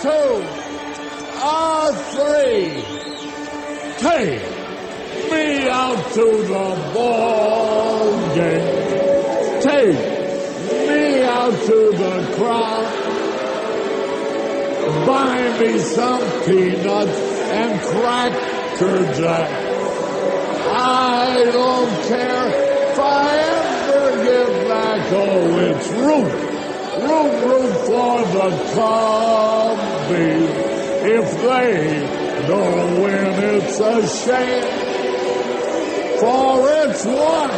two, three. Take me out to the ball game. Take me out to the crowd. Buy me some peanuts and Cracker Jack. I don't care if I ever get back. Oh, it's root for the Cubbies. If they don't win, it's a shame. For it's 1,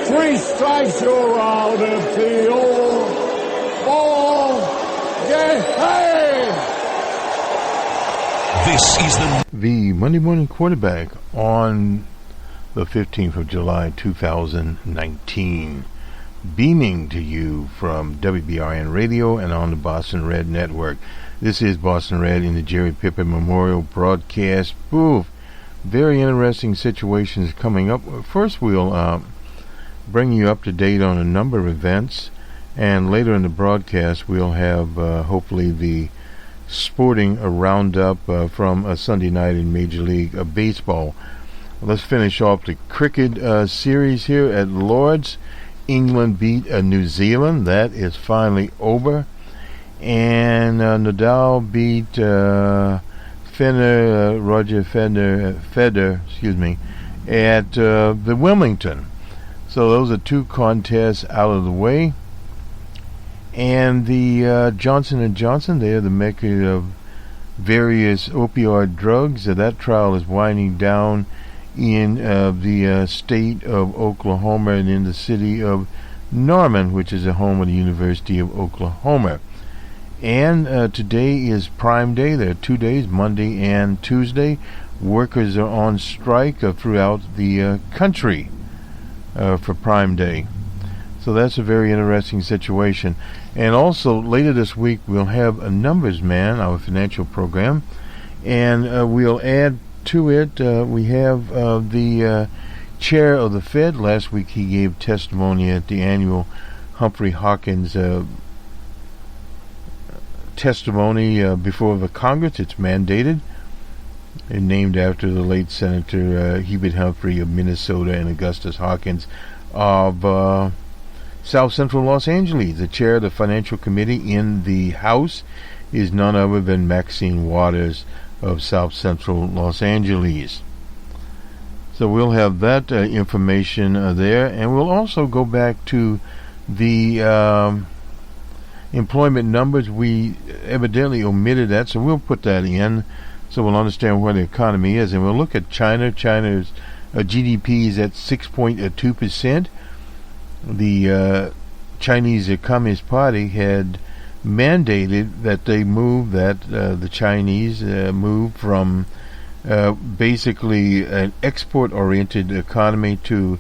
2, 3 strikes, you're out at the old ball game. This is the Monday Morning Quarterback on the 15th of July, 2019. Beaming to you from WBRN Radio and on the Boston Red Network. This is Boston Red in the Jerry Pippin Memorial Broadcast Booth. Very interesting situations coming up. First, we'll bring you up to date on a number of events, and later in the broadcast, we'll have hopefully the sporting roundup from a Sunday night in Major League Baseball. Let's finish off the cricket series here at Lord's. England beat New Zealand. That is finally over. And Nadal beat Roger Federer, at the Wilmington. So those are two contests out of the way. And the Johnson & Johnson, they are the maker of various opioid drugs. That trial is winding down in the state of Oklahoma and in the city of Norman, which is the home of the University of Oklahoma. And today is Prime Day. There are 2 days, Monday and Tuesday. Workers are on strike throughout the country for Prime Day. So that's a very interesting situation. And also, later this week, we'll have a Numbers Man, our financial program, and we'll add to it, we have the chair of the Fed. Last week he gave testimony at the annual Humphrey Hawkins testimony before the Congress. It's mandated and named after the late Senator Hubert Humphrey of Minnesota and Augustus Hawkins of South Central Los Angeles. The chair of the Financial Committee in the House is none other than Maxine Waters of South Central Los Angeles. So we'll have that information there, and we'll also go back to the employment numbers. We evidently omitted that, so we'll put that in so we'll understand where the economy is. And we'll look at China. China's GDP is at 6.2%. The Chinese Communist Party had mandated that they move, the Chinese move from basically an export-oriented economy to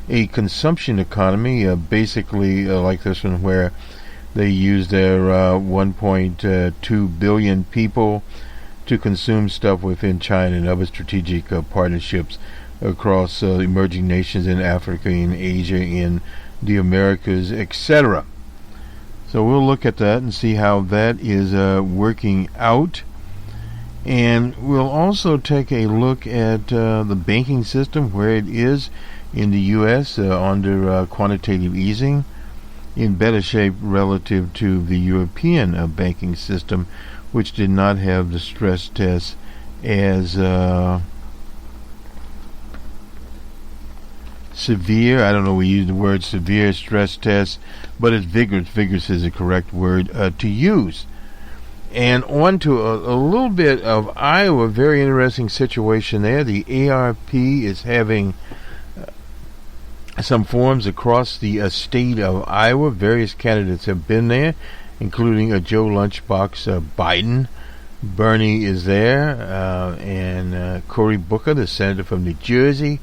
a consumption economy, basically like this one, where they use their 1.2 billion people to consume stuff within China and other strategic partnerships across emerging nations in Africa, in Asia, in the Americas, etc. So we'll look at that and see how that is working out. And we'll also take a look at the banking system, where it is in the U.S. Under quantitative easing, in better shape relative to the European banking system, which did not have the stress tests as severe. I don't know, we use the word severe stress test, but it's vigorous. Vigorous is the correct word to use. And on to a little bit of Iowa. Very interesting situation there. The ARP is having some forums across the state of Iowa. Various candidates have been there, including Joe Lunchbox Biden. Bernie is there, and Cory Booker, the senator from New Jersey,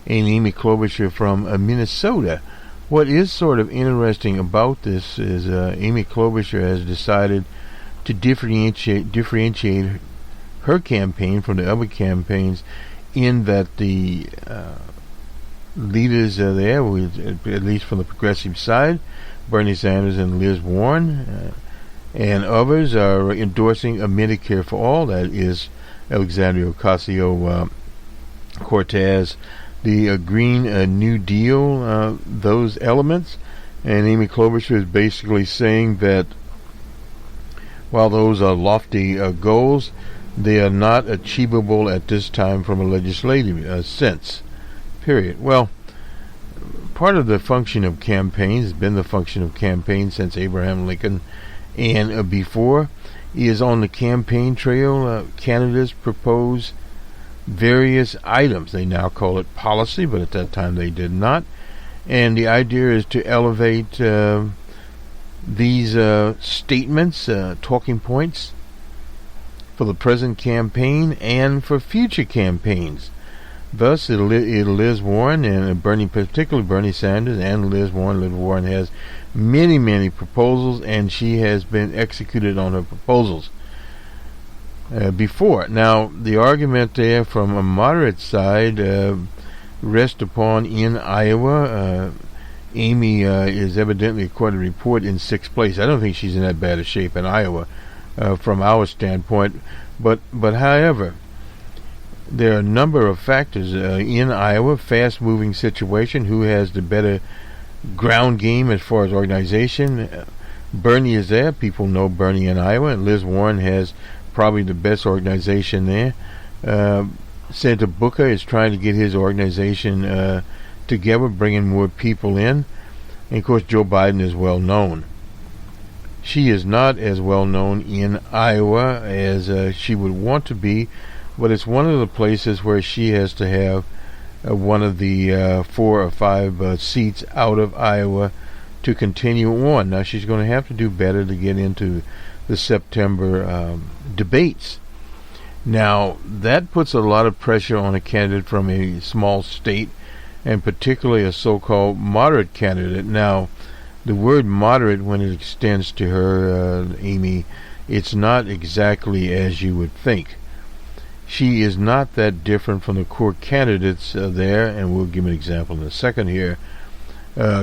and Amy Klobuchar from Minnesota. What is sort of interesting about this is Amy Klobuchar has decided to differentiate her campaign from the other campaigns, in that the leaders are there, at least from the progressive side, Bernie Sanders and Liz Warren, and others are endorsing a Medicare for all. That is Alexandria Ocasio-Cortez, the Green New Deal, those elements. And Amy Klobuchar is basically saying that while those are lofty goals, they are not achievable at this time from a legislative sense, period. Well, part of the function of campaigns has been the function of campaigns since Abraham Lincoln and before, is on the campaign trail, candidates propose various items. They now call it policy, but at that time they did not. And the idea is to elevate these statements, talking points, for the present campaign and for future campaigns. Thus, Liz Warren and particularly Bernie Sanders and Liz Warren. Liz Warren has many, many proposals, and she has been executed on her proposals before. Now, the argument there from a moderate side rests upon in Iowa. Amy is evidently, according to the report, in 6th place. I don't think she's in that bad a shape in Iowa from our standpoint. But however, there are a number of factors in Iowa. Fast-moving situation. Who has the better ground game as far as organization? Bernie is there. People know Bernie in Iowa. And Liz Warren has probably the best organization there. Senator Booker is trying to get his organization together, bringing more people in. And, of course, Joe Biden is well known. She is not as well known in Iowa as she would want to be, but it's one of the places where she has to have one of the 4 or 5 seats out of Iowa to continue on. Now, she's going to have to do better to get into the September debates. Now, that puts a lot of pressure on a candidate from a small state, and particularly a so-called moderate candidate. Now, the word moderate, when it extends to her, Amy, it's not exactly as you would think. She is not that different from the core candidates there, and we'll give an example in a second here,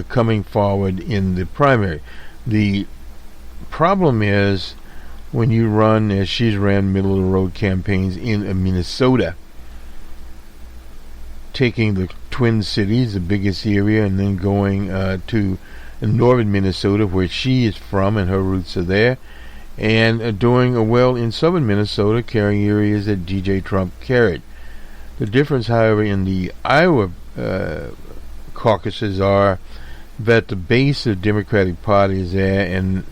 coming forward in the primary. The problem is when you run, as she's ran middle-of-the-road campaigns in Minnesota, taking the Twin Cities, the biggest area, and then going to northern Minnesota, where she is from, and her roots are there, and doing well in southern Minnesota, carrying areas that DJ Trump carried. The difference, however, in the Iowa caucuses are that the base of the Democratic Party is there, and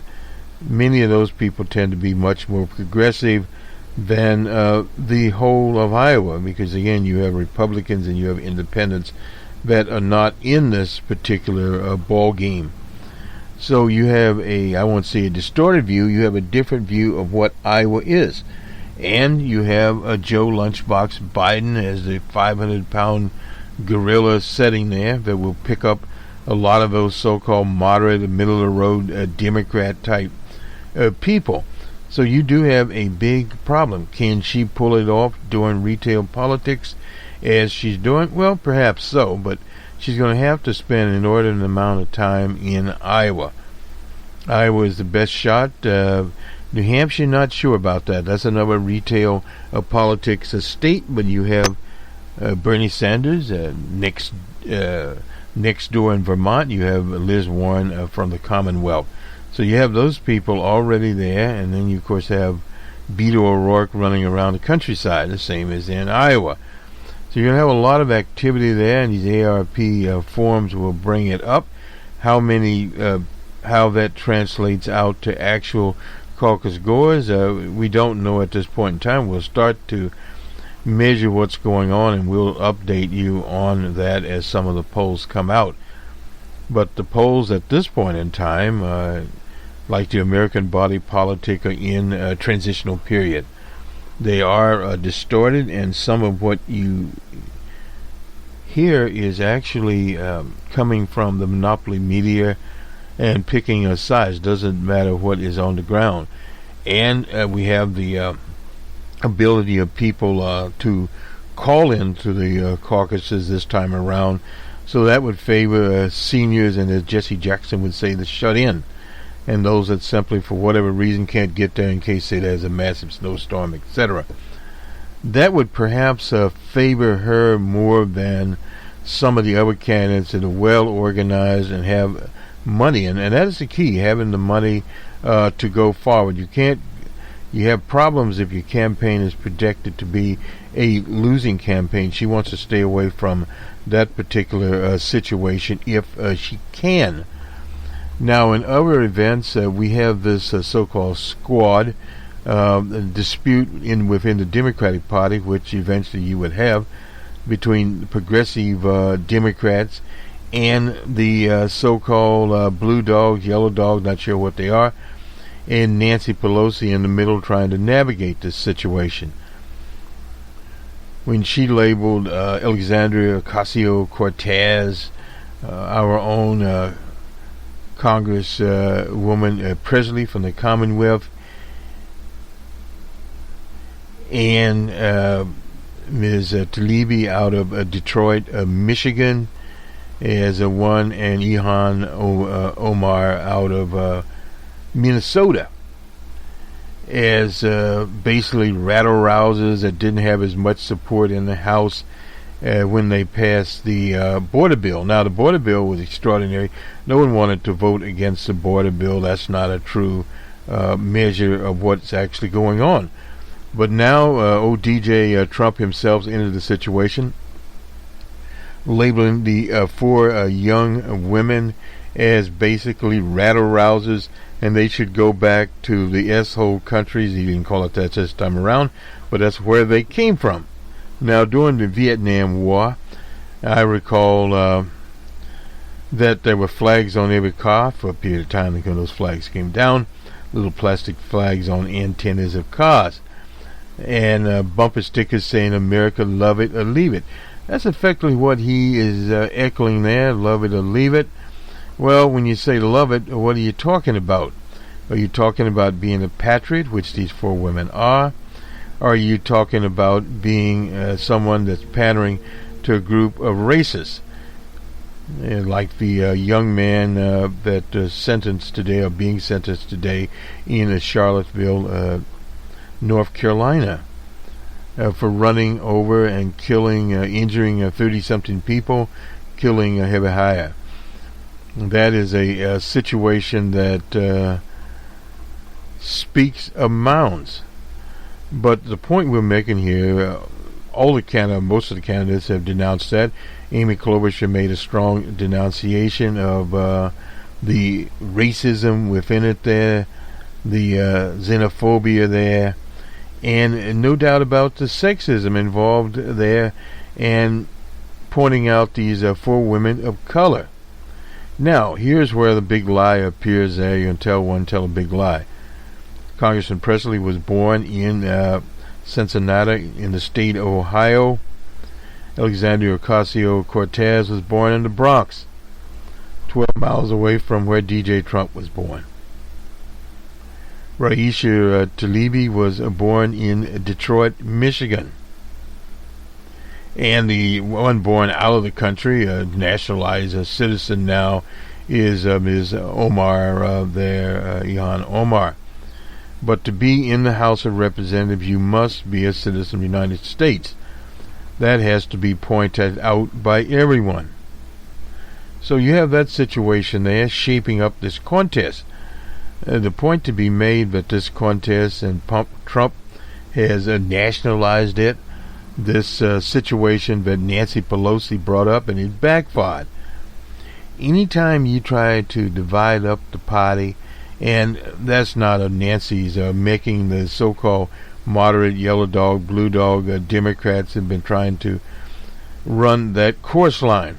many of those people tend to be much more progressive than the whole of Iowa, because, again, you have Republicans and you have independents that are not in this particular ball game. So you have I won't say a distorted view, you have a different view of what Iowa is. And you have Joe Lunchbox Biden as the 500-pound gorilla sitting there that will pick up a lot of those so-called moderate, middle-of-the-road Democrat-type people. So you do have a big problem. Can she pull it off doing retail politics as she's doing? Well, perhaps so, but she's going to have to spend an inordinate amount of time in Iowa. Iowa is the best shot. New Hampshire, not sure about that. That's another retail politics state, but you have Bernie Sanders next door in Vermont. You have Liz Warren from the Commonwealth. So you have those people already there, and then you, of course, have Beto O'Rourke running around the countryside, the same as in Iowa. So you're going to have a lot of activity there, and these ARP forums will bring it up. How that translates out to actual caucus goers, we don't know at this point in time. We'll start to measure what's going on, and we'll update you on that as some of the polls come out. But the polls at this point in time, like the American body politic, are in a transitional period. They are distorted, and some of what you hear is actually coming from the monopoly media and picking a size. Doesn't matter what is on the ground. And we have the ability of people to call into the caucuses this time around. So that would favor seniors, and as Jesse Jackson would say, the shut-in. and those that simply, for whatever reason, can't get there in case, say, there's a massive snowstorm, etc. That would perhaps favor her more than some of the other candidates that are well organized and have money, and that is the key, having the money to go forward. You have problems if your campaign is projected to be a losing campaign. She wants to stay away from that particular situation if she can. Now, in other events, we have this so-called squad dispute within the Democratic Party, which eventually you would have between the progressive Democrats and the so-called blue dogs, yellow dogs, not sure what they are, and Nancy Pelosi in the middle trying to navigate this situation. When she labeled Alexandria Ocasio-Cortez, our own Congresswoman Presley from the Commonwealth, and Ms. Tlaib out of Detroit, Michigan, as a one, and Ilhan Omar out of Minnesota, as basically rattle-rousers that didn't have as much support in the House when they passed the border bill. Now, the border bill was extraordinary. No one wanted to vote against the border bill. That's not a true measure of what's actually going on. But now, DJ Trump himself entered the situation, labeling the four young women as basically rattle-rousers, and they should go back to the S-hole countries. He didn't call it that this time around, but that's where they came from. Now, during the Vietnam War, I recall that there were flags on every car for a period of time until those flags came down, little plastic flags on antennas of cars, and bumper stickers saying America, love it or leave it. That's effectively what he is echoing there, love it or leave it. Well, when you say love it, what are you talking about? Are you talking about being a patriot, which these four women are? Or are you talking about being someone that's pandering to a group of racists? Like the young man that sentenced today, or being sentenced today in Charlottesville, North Carolina, for running over and killing, injuring 30-something people, killing Hebehiah. That is a situation that speaks of mounds. But the point we're making here, most of the candidates have denounced that. Amy Klobuchar made a strong denunciation of the racism within it there, the xenophobia there, and no doubt about the sexism involved there, and pointing out these four women of color. Now, here's where the big lie appears there. You can tell a big lie. Congressman Presley was born in Cincinnati in the state of Ohio. Alexandria Ocasio-Cortez was born in the Bronx, 12 miles away from where DJ Trump was born. Raisha Tlaib was born in Detroit, Michigan. And the one born out of the country, a nationalized citizen now, is Ms. Omar Ilhan Omar. But to be in the House of Representatives, you must be a citizen of the United States. That has to be pointed out by everyone. So you have that situation there shaping up this contest. The point to be made that this contest, and Trump has nationalized it, this situation that Nancy Pelosi brought up, and it backfired. Anytime you try to divide up the party, and that's not of Nancy's making, the so-called moderate yellow dog, blue dog Democrats have been trying to run that course line.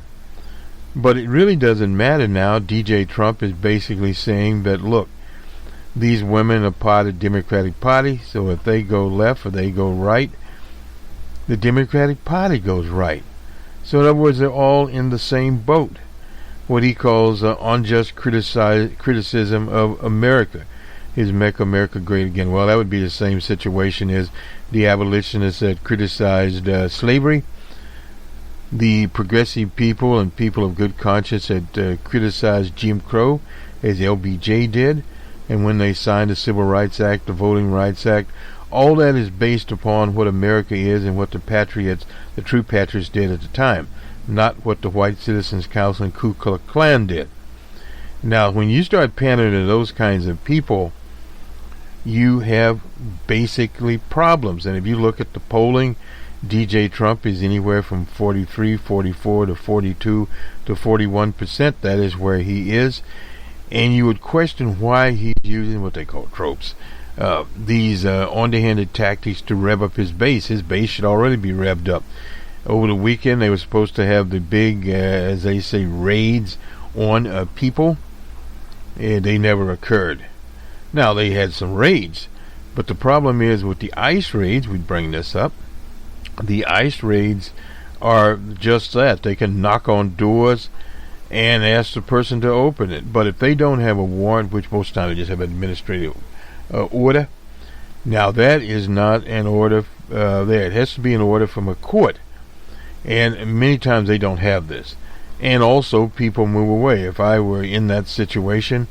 But it really doesn't matter now. DJ Trump is basically saying that, look, these women are part of the Democratic Party, so if they go left or they go right, the Democratic Party goes right. So in other words, they're all in the same boat. What he calls unjust criticism of America. His Make America Great Again. Well, that would be the same situation as the abolitionists that criticized slavery. The progressive people and people of good conscience that criticized Jim Crow, as LBJ did. and when they signed the Civil Rights Act, the Voting Rights Act. All that is based upon what America is and what the patriots, the true patriots, did at the time, not what the White Citizens Council and Ku Klux Klan did. Now, when you start pandering to those kinds of people, you have basically problems. And if you look at the polling, DJ Trump is anywhere from 43, 44 to 42 to 41%. That is where he is. And you would question why he's using what they call tropes. These underhanded tactics to rev up his base. His base should already be revved up. Over the weekend, they were supposed to have the big, as they say, raids on people. They never occurred. Now, they had some raids, but the problem is with the ICE raids, we bring this up, the ICE raids are just that. They can knock on doors and ask the person to open it. But if they don't have a warrant, which most times they just have an administrative order, now that is not an order there. It has to be an order from a court. And many times they don't have this. And also people move away. If I were in that situation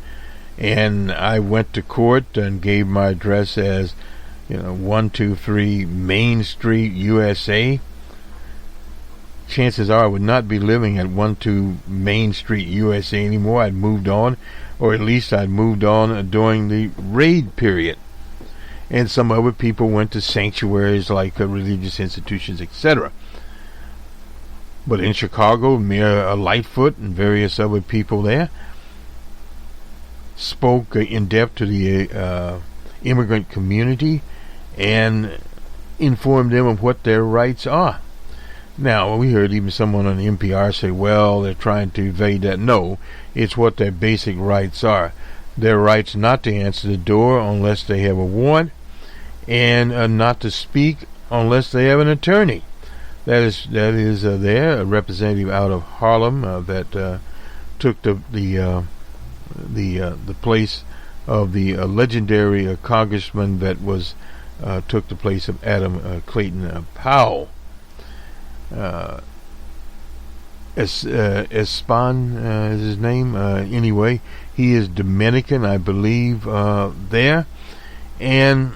and I went to court and gave my address as 123 Main Street, USA, chances are I would not be living at 122 Main Street, USA anymore. I'd moved on, or at least I'd moved on during the raid period. And some other people went to sanctuaries like religious institutions, etc. But in Chicago, Mayor Lightfoot and various other people there spoke in depth to the immigrant community and informed them of what their rights are. Now, we heard even someone on the NPR say, well, they're trying to evade that. No, it's what their basic rights are. Their rights not to answer the door unless they have a warrant, and not to speak unless they have an attorney. That is there, a representative out of Harlem that took the place of the legendary congressman that was took the place of Adam Clayton Powell. Espan is his name. Anyway, he is Dominican, I believe, there, and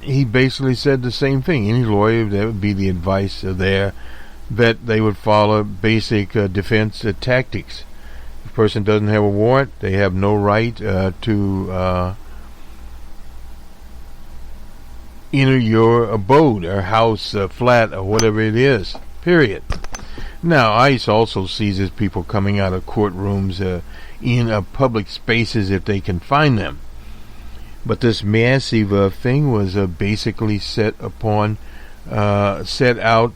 he basically said the same thing. Any lawyer, that would be the advice there, that they would follow basic defense tactics. If a person doesn't have a warrant, they have no right to enter your abode or house, flat, or whatever it is, period. Now, ICE also seizes people coming out of courtrooms in public spaces if they can find them. But this massive thing was basically set out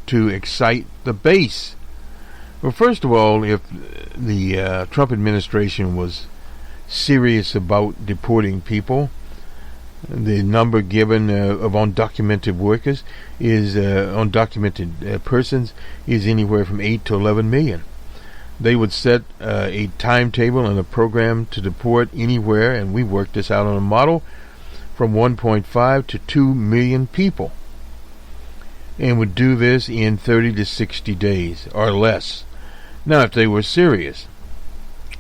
to excite the base. Well, first of all, if the Trump administration was serious about deporting people, the number given of undocumented workers is undocumented persons is anywhere from 8 to 11 million. They would set a timetable and a program to deport anywhere, and we worked this out on a model, from 1.5 to 2 million people, and would do this in 30 to 60 days or less. Now, if they were serious,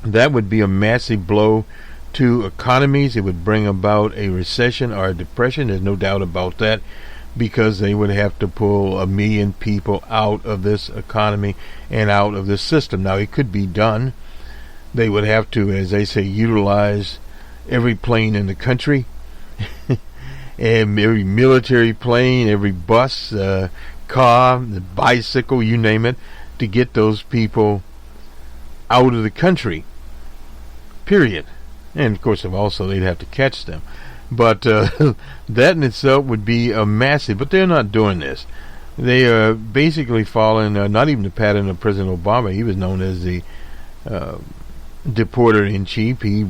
that would be a massive blow to economies. It would bring about a recession or a depression. There's no doubt about that, because they would have to pull 1 million people out of this economy and out of this system. Now, it could be done. They would have to, as they say, utilize every plane in the country, and every military plane, every bus, car, bicycle, you name it, to get those people out of the country, period. And of course, also they'd have to catch them. But that in itself would be a massive, but they're not doing this. They are basically following not even the pattern of President Obama. He was known as the deporter-in-chief. He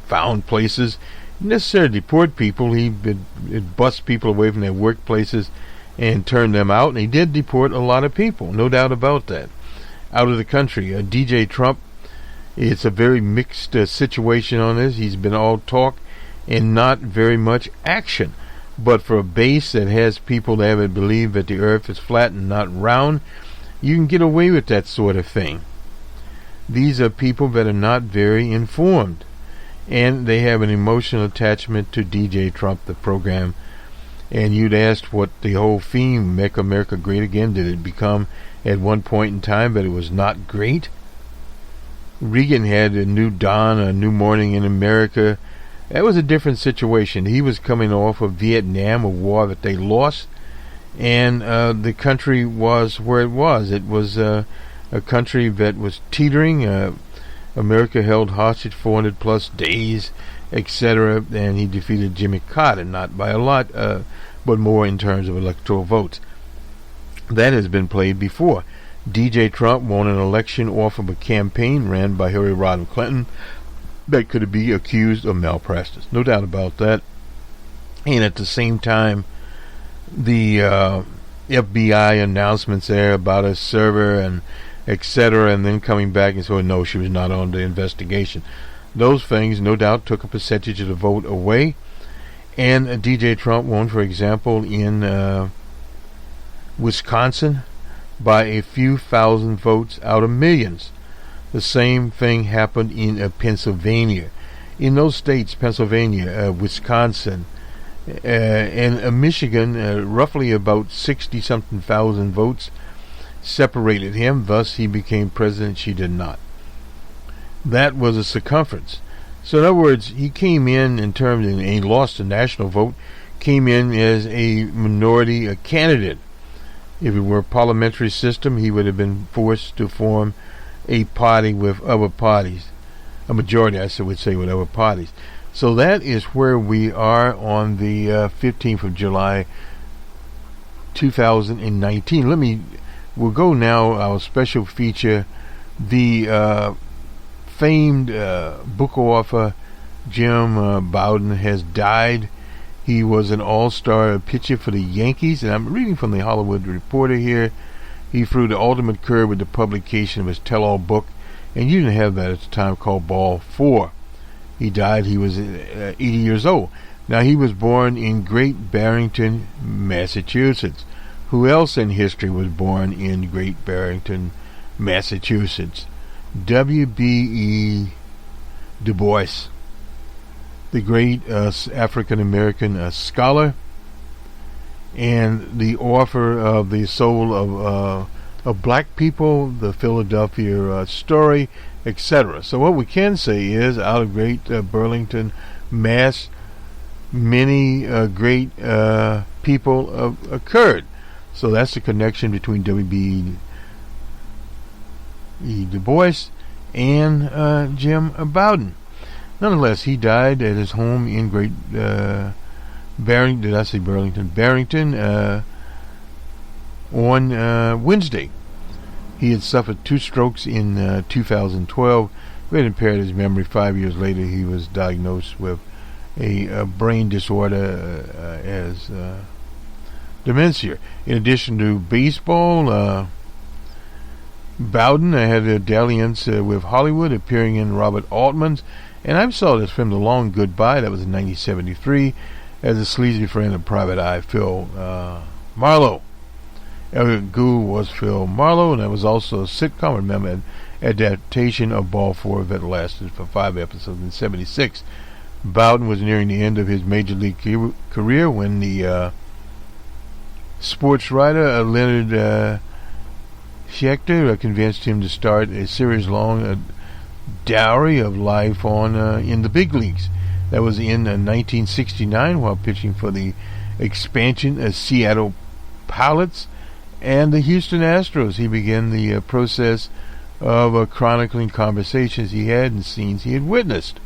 found places, necessarily deport people. He'd bust people away from their workplaces and turn them out. And he did deport a lot of people, no doubt about that, out of the country. DJ Trump, it's a very mixed situation on this. He's been all talk and not very much action. But for a base that has people that have believe that the earth is flat and not round, you can get away with that sort of thing. These are people that are not very informed. and they have an emotional attachment to DJ Trump, the program. And you'd asked what the whole theme, Make America Great Again, did it become at one point in time, but it was not great? Reagan had a new dawn, a new morning in America. That was a different situation. He was coming off of Vietnam, a war that they lost, and the country was where it was. It was a country that was teetering. America held hostage 400 plus days, etc., and he defeated Jimmy Carter, not by a lot, but more in terms of electoral votes. That has been played before. DJ Trump won an election off of a campaign ran by Hillary Rodham Clinton that could be accused of malpractice. No doubt about that. And at the same time, the FBI announcements there about a server and etc., and then coming back and saying, no, she was not on the investigation. Those things, no doubt, took a percentage of the vote away. And DJ Trump won, for example, in Wisconsin by a few thousand votes out of millions. The same thing happened in Pennsylvania. In those states, Pennsylvania, Wisconsin, and Michigan, roughly about 60-something thousand votes separated him. Thus, he became president. She did not. That was a circumference. So in other words, he came in terms, and he lost the national vote, came in as a minority candidate. If it were a parliamentary system, he would have been forced to form a party with other parties. A majority, I would say, with other parties. So that is where we are on the 15th of July, 2019. We'll go now, our special feature, the famed book author Jim Bowden has died. He was an all-star pitcher for the Yankees, and I'm reading from the Hollywood Reporter here. He threw the ultimate curve with the publication of his tell-all book, and you didn't have that at the time, called Ball 4. He died, he was 80 years old. Now, he was born in Great Barrington, Massachusetts. Who else in history was born in Great Barrington, Massachusetts? W.B.E. Du Bois, the great African-American scholar and the author of The Soul of Black People, the Philadelphia Story, etc. So what we can say is, out of Great Burlington, Mass, many great people occurred. So that's the connection between W.B.E. Du Bois and Jim Bowden. Nonetheless, he died at his home in Great Barrington. Did I say Burlington? Barrington on Wednesday. He had suffered 2 strokes in 2012. It had impaired his memory. 5 years later, he was diagnosed with a brain disorder as dementia. In addition to baseball, Bowden had a dalliance with Hollywood, appearing in Robert Altman's, and I saw this film, The Long Goodbye, that was in 1973, as a sleazy friend of Private Eye, Phil Marlowe. Elliot Gould was Phil Marlowe, and there was also a sitcom, remember, an adaptation of Ball 4 that lasted for 5 episodes in 1976. Bowden was nearing the end of his major league career when the sports writer Leonard Schechter convinced him to start a series-long diary of life on in the big leagues. That was in 1969 while pitching for the expansion Seattle Pilots and the Houston Astros. He began the process of chronicling conversations he had and scenes he had witnessed.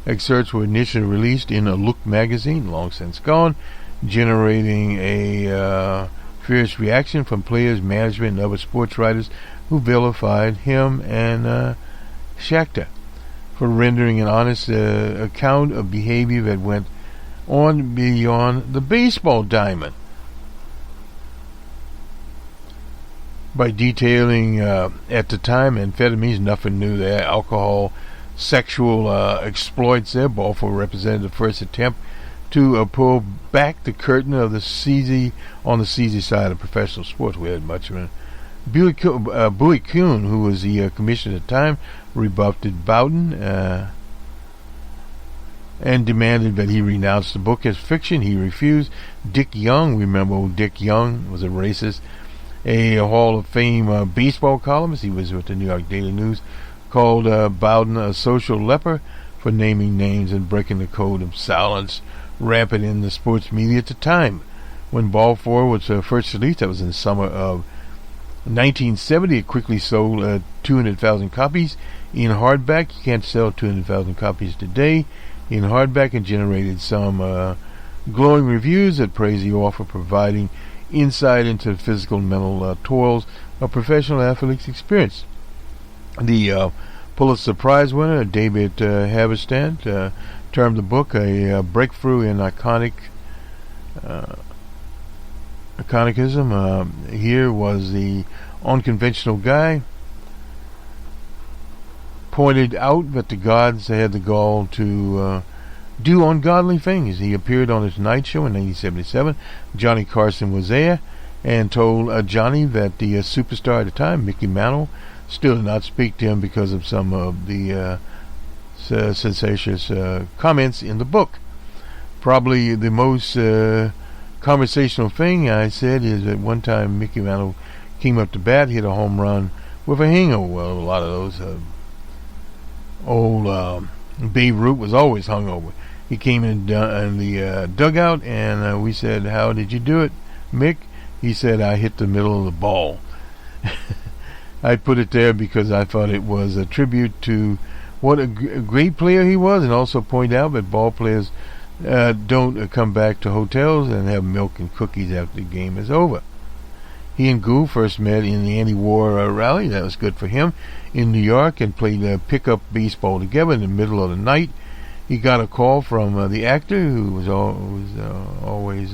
Excerpts were initially released in a Look magazine, long since gone, generating a fierce reaction from players, management, and other sports writers who vilified him and Schechter for rendering an honest account of behavior that went on beyond the baseball diamond. By detailing at the time amphetamines, nothing new there, alcohol, sexual exploits there, Balfour represented the first attempt to pull back the curtain of the sleazy on the sleazy side of professional sports. We had much of it. Bowie Kuhn, who was the commissioner at the time, rebuffed Bowden and demanded that he renounce the book as fiction. He refused. Dick Young, remember old Dick Young, was a racist, a Hall of Fame baseball columnist. He was with the New York Daily News, called Bowden a social leper for naming names and breaking the code of silence rampant in the sports media at the time. When Ball 4 was first released, that was in the summer of 1970, it quickly sold 200,000 copies in hardback. You can't sell 200,000 copies today in hardback, and generated some glowing reviews that praise the author, providing insight into the physical and mental toils of professional athletes' experience. The Pulitzer Prize winner, David Haberstand, termed the book a breakthrough in iconicism. Here was the unconventional guy, pointed out that the gods had the gall to do ungodly things. He appeared on his night show in 1977. Johnny Carson was there and told Johnny that the superstar at the time, Mickey Mantle, still did not speak to him because of some of the sensations comments in the book. Probably the most conversational thing I said is that one time Mickey Mantle came up to bat, hit a home run with a hangover. Well, a lot of those old Babe Ruth was always hungover. He came in the dugout, and we said, "How did you do it, Mick?" He said, "I hit the middle of the ball." I put it there because I thought it was a tribute to what a great player he was, and also point out that ball players don't come back to hotels and have milk and cookies after the game is over. He and Gould first met in the anti-war rally. That was good for him, in New York, and played pickup baseball together. In the middle of the night, he got a call from the actor, who was always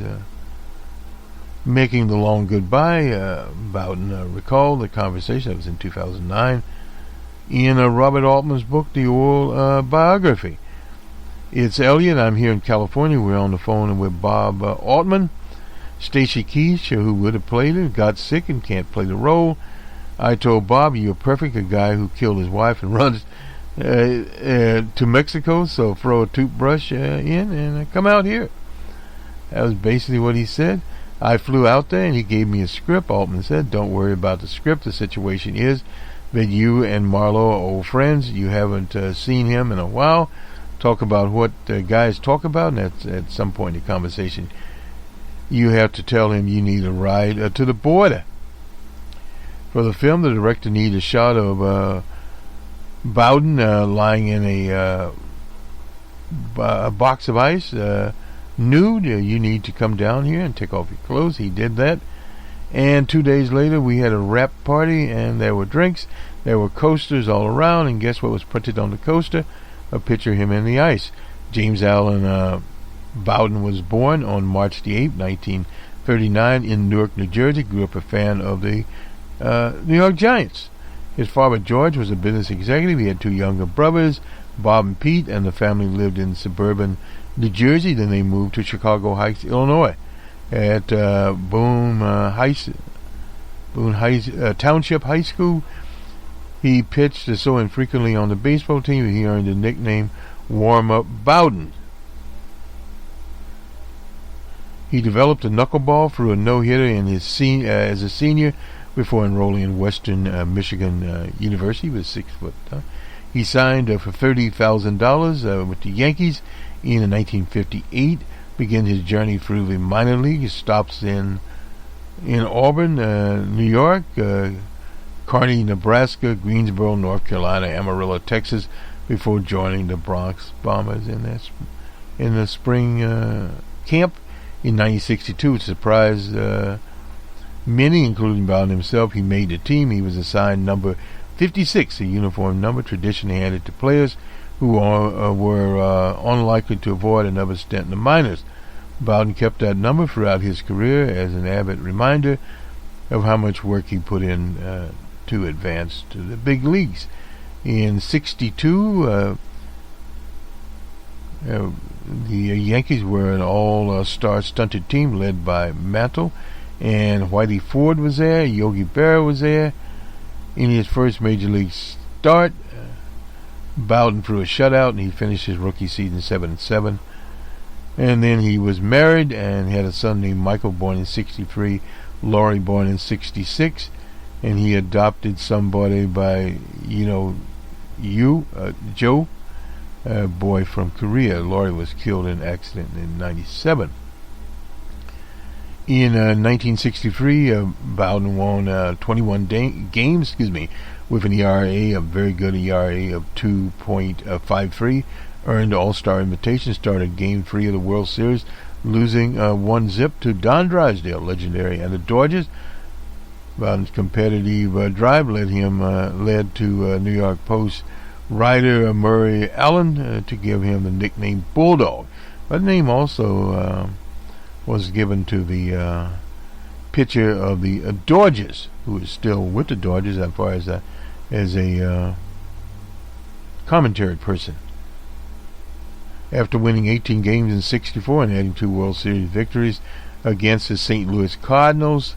making the long goodbye. Bowden recalled the conversation. That was in 2009 in Robert Altman's book, The Oral Biography. It's Elliot. I'm here in California. We're on the phone with Bob Altman. Stacy Keach, who would have played it, got sick and can't play the role. I told Bob, "You're perfect, a guy who killed his wife and runs to Mexico, so throw a toothbrush in and come out here." That was basically what he said. I flew out there and he gave me a script. Altman said, "Don't worry about the script. The situation is that you and Marlowe are old friends. You haven't seen him in a while. Talk about what guys talk about, and at some point in the conversation, you have to tell him you need a ride to the border." For the film, the director needed a shot of Bowden lying in a box of ice, nude. "You need to come down here and take off your clothes." He did that. And 2 days later, we had a wrap party, and there were drinks. There were coasters all around, and guess what was printed on the coaster? A picture of him in the ice. James Allen Bowden was born on March the 8th, 1939 in Newark, New Jersey. Grew up a fan of the New York Giants. His father, George, was a business executive. He had two younger brothers, Bob and Pete, and the family lived in suburban New Jersey. Then they moved to Chicago Heights, Illinois, at Boone Township High School. He pitched so infrequently on the baseball team he earned the nickname Warm-Up Bowden. He developed a knuckleball through a no-hitter in his as a senior before enrolling in Western Michigan University. He was 6 foot. He signed for $30,000 with the Yankees in 1958. Began his journey through the minor leagues. Stops in Auburn, New York, Kearney, Nebraska, Greensboro, North Carolina, Amarillo, Texas, before joining the Bronx Bombers in the spring camp in 1962. It surprised many, including Bowden himself. He made the team. He was assigned number 56, a uniform number traditionally handed to players who were unlikely to avoid another stint in the minors. Bowden kept that number throughout his career as an avid reminder of how much work he put in to advance to the big leagues. In 62, the Yankees were an all-star stunted team led by Mantle, and Whitey Ford was there. Yogi Berra was there. In his first major league start, Bowden threw a shutout, and he finished his rookie season 7-7. And then he was married and had a son named Michael, born in 63, Laurie, born in 66, and he adopted somebody by, Joe, a boy from Korea. Laurie was killed in an accident in 97. In 1963, Bowden won 21 games, with an ERA, a very good ERA of 2.53, earned All-Star invitation, started Game 3 of the World Series, losing 1-0 to Don Drysdale, legendary, and the Dodgers. Bowden's competitive drive led to New York Post writer Murray Allen to give him the nickname Bulldog. That name also was given to the pitcher of the Dodgers, who is still with the Dodgers as far as a commentary person. After winning 18 games in 64 and adding 2 World Series victories against the St. Louis Cardinals,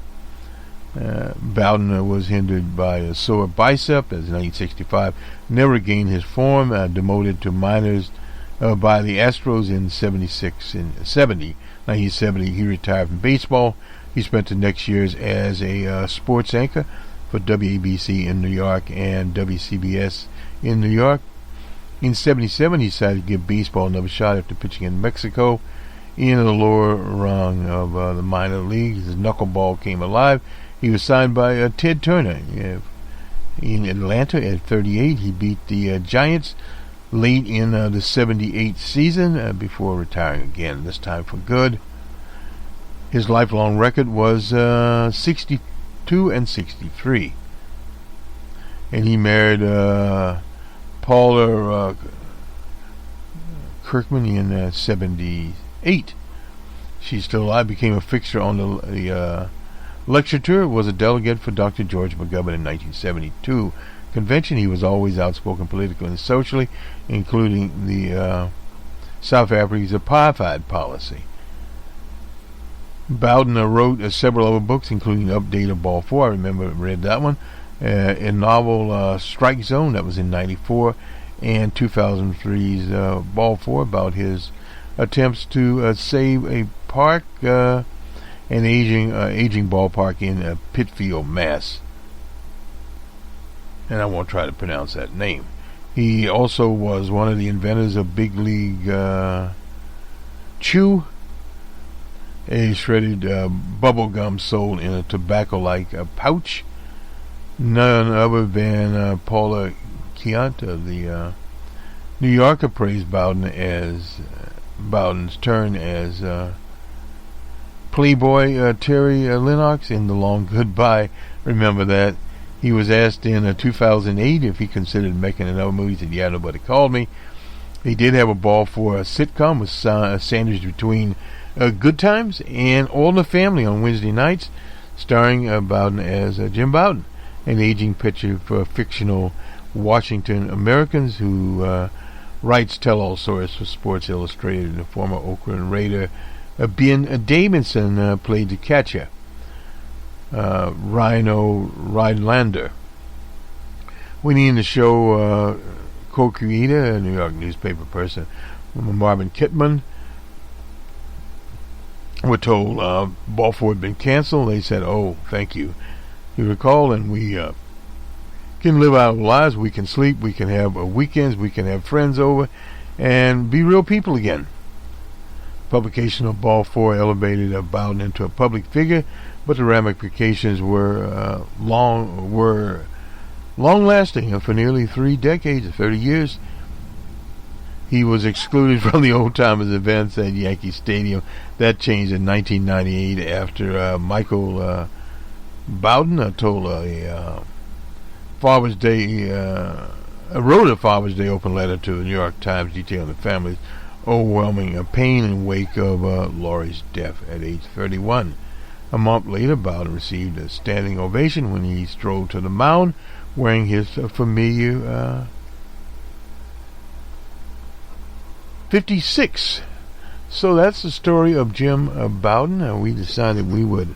Bowden was hindered by a sore bicep as 1965. Never regained his form, demoted to minors by the Astros in 1970. He retired from baseball. He spent the next years as a sports anchor for WABC in New York and WCBS in New York. In 77, he decided to give baseball another shot after pitching in Mexico in the lower rung of the minor leagues. His knuckleball came alive. He was signed by Ted Turner in Atlanta at 38. He beat the Giants late in the 78 season before retiring again, this time for good. His lifelong record was 62 and 63. And he married Paula Kirkman in 78. She's still alive, became a fixture on the lecture tour, was a delegate for Dr. George McGovern in 1972 convention. He was always outspoken politically and socially, including the South Africa's apartheid policy. Bowden wrote several other books, including Update of Ball 4. I remember read that one. A novel, Strike Zone, that was in 94, and 2003's Ball 4, about his attempts to save a park, an aging ballpark in Pittsfield, Mass. And I won't try to pronounce that name. He also was one of the inventors of Big League Chew, a shredded bubble gum sold in a tobacco-like pouch. None other than Paula Chiant of the New Yorker praised Bowden's turn as Playboy Terry Lennox in The Long Goodbye. Remember that. He was asked in 2008 if he considered making another movie. He said, yeah, nobody called me. He did have a ball for a sitcom with sandwiched between Good Times and All in the Family on Wednesday nights, starring Bowden as Jim Bowden, an aging pitcher for fictional Washington Americans who writes tell-all stories for Sports Illustrated. The former Oakland Raider Ben Davidson played the catcher, Rhino Rhinelander. Winning the show co-creator, a New York newspaper person, Marvin Kittman, were told Ball 4 had been canceled. They said, oh, thank you. You recall, and we can live our lives, we can sleep, we can have weekends, we can have friends over, and be real people again. Publication of Ball 4 elevated Bowden into a public figure, but the ramifications were long-lasting for nearly 3 decades, 30 years. He was excluded from the old-timers events at Yankee Stadium. That changed in 1998 after Michael Bowden told a Father's Day, wrote a Father's Day open letter to the New York Times detailing the family's overwhelming pain in wake of Laurie's death at age 31. A month later, Bowden received a standing ovation when he strolled to the mound wearing his familiar 56. So that's the story of Jim Bowden. We decided we would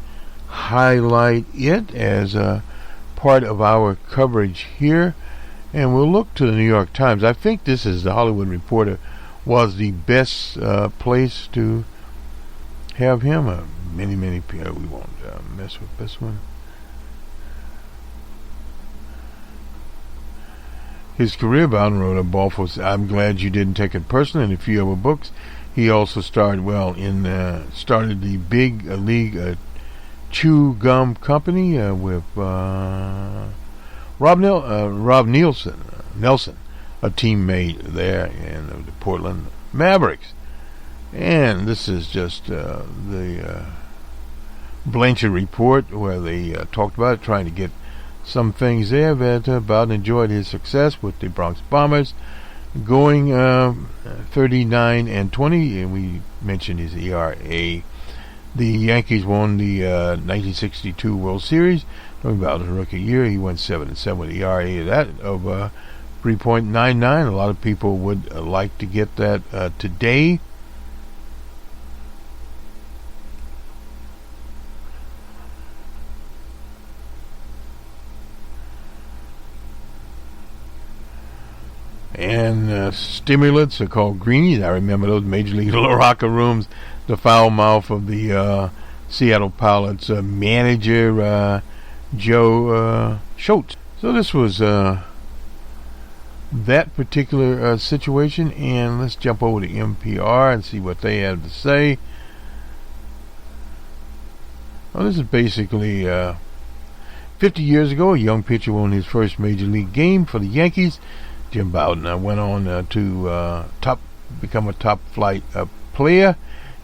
highlight it as part of our coverage here And we'll look to the New York Times. I think this is the Hollywood Reporter was the best place to have him. Many people. We won't mess with this one. His career, Bowden wrote a Balfour, I'm glad you didn't take it personally, in a few other books. He also started the big league chew gum company with Rob Nelson, a teammate there in the Portland Mavericks. And this is just the Blanchard report where they talked about it, trying to get some things there. But Bowden enjoyed his success with the Bronx Bombers, going 39-20, and we mentioned his ERA. The Yankees won the 1962 World Series. Talking about his rookie year, he went 7-7 with ERA of that of 3.99. A lot of people would like to get that today. And stimulants are called greenies. I remember those Major League locker rooms, the foul mouth of the Seattle Pilots manager, Joe Schultz. So this was that particular situation, and let's jump over to NPR and see what they have to say. Well, this is basically 50 years ago, a young pitcher won his first Major League game for the Yankees. Jim Bowden went on to become a top-flight player.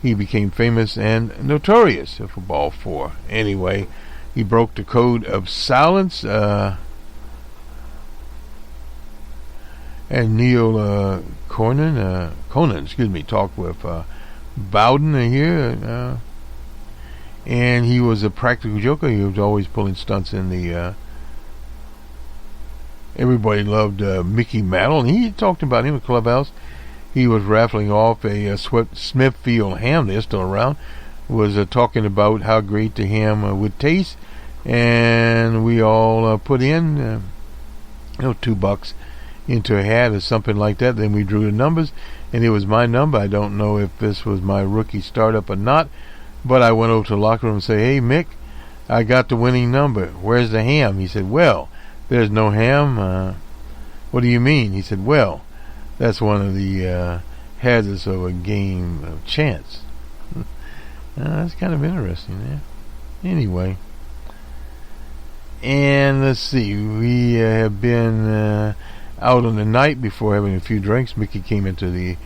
He became famous and notorious for Ball 4. Anyway, he broke the code of silence. And Neil Conan, talked with Bowden here. And he was a practical joker. He was always pulling stunts in the... Everybody loved Mickey Mantle, and he talked about him in the clubhouse. He was raffling off a Smithfield ham. They're still around. Was talking about how great the ham would taste, and we all put in $2 into a hat or something like that. Then we drew the numbers, and it was my number. I don't know if this was my rookie startup or not, but I went over to the locker room and said, "Hey Mick, I got the winning number. Where's the ham?" He said, "Well, there's no ham." What do you mean? He said, "Well, that's one of the hazards of a game of chance." That's kind of interesting, yeah. Anyway, and let's see, we have been out on the night before having a few drinks. Mickey came into the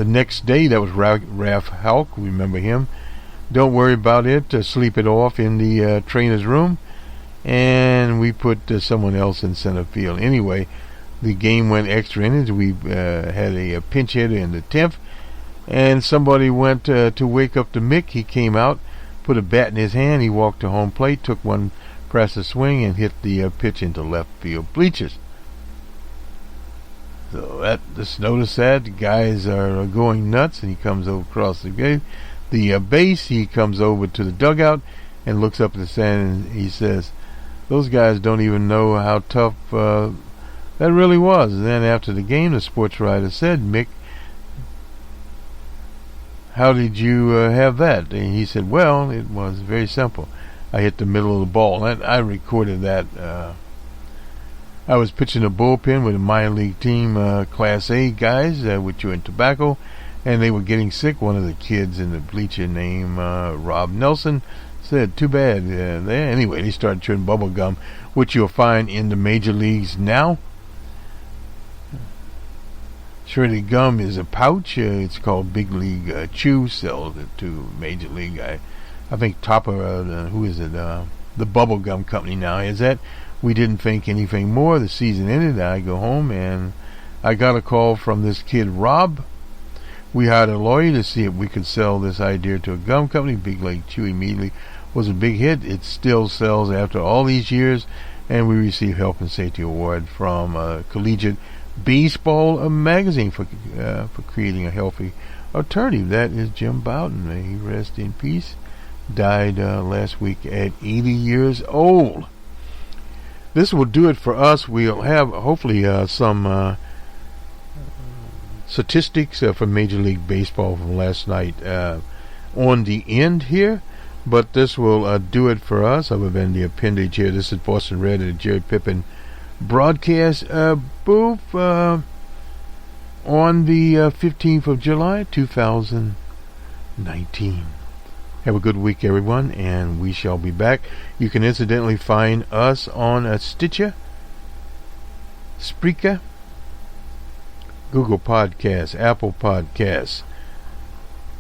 next day. That was Ralph Halk. Remember him? Don't worry about it. Sleep it off in the trainer's room. And we put someone else in center field. Anyway, the game went extra innings. We had a pinch hitter in the 10th, and somebody went to wake up the Mick. He came out, put a bat in his hand. He walked to home plate, took one press of swing, and hit the pitch into left field bleachers. So just notice that the guys are going nuts, and he comes over across the base. He comes over to the dugout and looks up at the stand, and he says, "Those guys don't even know how tough that really was." And then after the game, the sports writer said, "Mick, how did you have that?" And he said, "Well, it was very simple. I hit the middle of the ball." And I recorded that. I was pitching a bullpen with a minor league team, Class A guys with chewing tobacco, and they were getting sick. One of the kids in the bleacher named Rob Nelson said, "Too bad." There. Anyway, they started chewing bubble gum, which you'll find in the major leagues now. Shredded gum is a pouch. It's called Big League Chew. Sells it to Major League. I think Topper, who is it? The bubble gum company now is that. We didn't think anything more. The season ended. I go home and I got a call from this kid Rob. We hired a lawyer to see if we could sell this idea to a gum company. Big League Chew immediately was a big hit. It still sells after all these years, and we received Health and Safety Award from Collegiate Baseball magazine for creating a healthy alternative. That is Jim Bowden. May he rest in peace. Died last week at 80 years old. this will do it for us. We'll have hopefully some statistics from Major League Baseball from last night on the end here. But this will do it for us, other than the appendage here. This is Boston Red and Jerry Pippin broadcast booth on the 15th of July, 2019. Have a good week, everyone, and we shall be back. You can incidentally find us on Stitcher, Spreaker, Google Podcasts, Apple Podcasts,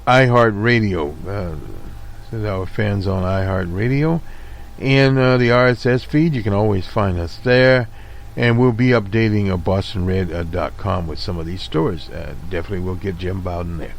iHeartRadio. Our fans on iHeartRadio, and the RSS feed. You can always find us there, and we'll be updating BostonRed.com with some of these stories. Definitely we'll get Jim Bowden there.